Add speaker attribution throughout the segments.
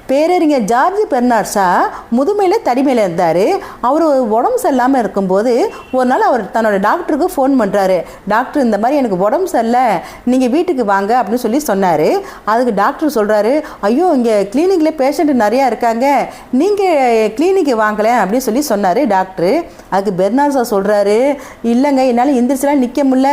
Speaker 1: பேரறிஞர் George Bernard Shaw முதுமையில் தடிமையில் இருந்தார். அவர் உடம்பு சரியில்லாமல் இருக்கும்போது ஒரு நாள் அவர் தன்னோட டாக்டருக்கு ஃபோன் பண்ணுறாரு. டாக்டர், இந்த மாதிரி எனக்கு உடம்பு சரியில்லை, நீங்கள் வீட்டுக்கு வாங்க அப்படின்னு சொல்லி சொன்னார். அதுக்கு டாக்டர் சொல்கிறாரு, ஐயோ இங்கே கிளினிக்கில் பேஷண்ட் நிறையா இருக்காங்க, நீங்கள் கிளினிக்கு வாங்கலை அப்படின்னு சொல்லி சொன்னார் டாக்டரு. அதுக்கு பெர்னார்ட் ஷா சொல்கிறாரு, இல்லைங்க என்னால் எந்திரிச்சலாம் நிற்க முடியல,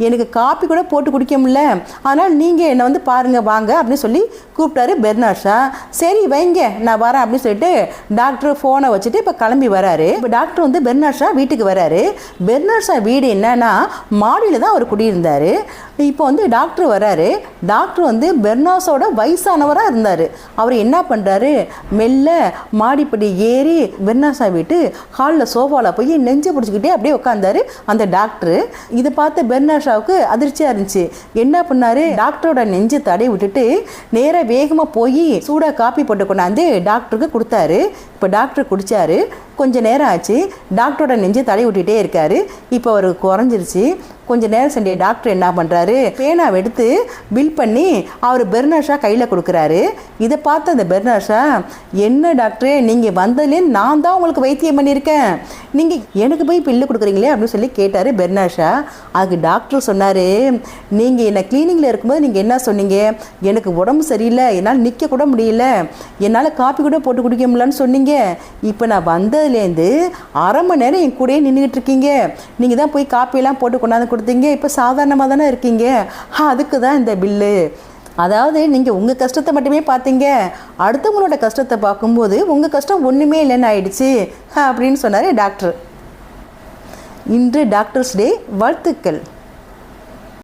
Speaker 1: எனக்கு காப்பி கூட போட்டு குடிக்க முடியல, அதனால் நீங்கள் என்னை வந்து பாருங்கள் வாங்க அப்படின்னு சொல்லி கூப்பிட்டாரு பெர்னார்ட் ஷா. சரி வைங்க நான் வரேன் அப்படின்னு சொல்லிட்டு டாக்டர் ஃபோனை வச்சுட்டு இப்போ கிளம்பி வராரு. இப்போ டாக்டர் வந்து பெர்னார்ட் ஷா வீட்டுக்கு வராரு. பெர்னார்ட் ஷா வீடு என்னன்னா மாடியில் தான் அவர் குடியிருந்தார். இப்போ வந்து டாக்டர் வராரு. டாக்டர் வந்து பெர்னார்ட் ஷாவோட வயசானவராக இருந்தார். அவர் என்ன பண்ணுறாரு, மெல்ல மாடிப்படி ஏறி பெர்னார்ட் ஷா வீட்டு ஹாலில் சோஃபாவில் போய் நெஞ்சை பிடிச்சிக்கிட்டே அப்படியே உட்காந்தாரு அந்த டாக்டரு. இதை பார்த்து பெர்னார்ட் ஷாவுக்கு அதிர்ச்சியாக இருந்துச்சு. என்ன பண்ணாரு, டாக்டரோட நெஞ்சு தடை விட்டுட்டு நேராக வேகமாக போய் சூடாக காப்பி போட்டு கொண்டாந்து டாக்டருக்கு கொடுத்தாரு. இப்போ டாக்டர் குடித்தாரு. கொஞ்சம் நேரம் ஆச்சு. டாக்டரோட நெஞ்சு தடை விட்டுட்டே இருக்காரு. இப்போ அவருக்கு குறைஞ்சிருச்சு. கொஞ்சம் நேரம் செஞ்ச டாக்டர் என்ன பண்ணுறாரு, பேனாவை எடுத்து பில் பண்ணி அவர் பெர்னார்ட் ஷா கையில் கொடுக்குறாரு. இதை பார்த்து அந்த பெர்னார்ட் ஷா, என்ன டாக்டரே நீங்கள் வந்ததுலேயே நான் தான் உங்களுக்கு வைத்தியம் பண்ணியிருக்கேன், நீங்கள் எனக்கு போய் பில்லு கொடுக்குறீங்களே அப்படின்னு சொல்லி கேட்டார் பெர்னார்ட் ஷா. அதுக்கு டாக்டர் சொன்னார், நீங்கள் என்னை கிளினிக்கில் இருக்கும்போது நீங்கள் என்ன சொன்னீங்க, எனக்கு உடம்பு சரியில்லை, என்னால் நிற்க கூட முடியல, என்னால் காப்பி கூட போட்டு குடிக்க முடியலன்னு சொன்னீங்க. இப்போ நான் வந்ததுலேருந்து அரை மணி நேரம் என் கூடயே நின்றுக்கிட்டு இருக்கீங்க, நீங்கள் தான் போய் காப்பியெல்லாம் போட்டு கொண்டாந்து கொடுத்தீங்க, இப்போ சாதாரணமாக தானே இருக்கீங்க, அதுக்கு தான் இந்த பில்லு. அதாவது நீங்கள் உங்கள் கஷ்டத்தை மட்டுமே பார்த்தீங்க, அடுத்தவங்களோட கஷ்டத்தை பார்க்கும்போது உங்கள் கஷ்டம் ஒன்றுமே இல்லைன்னு ஆயிடுச்சு அப்படின்னு சொன்னார் டாக்டர். இன்று டாக்டர்ஸ் டே வாழ்த்துக்கள்.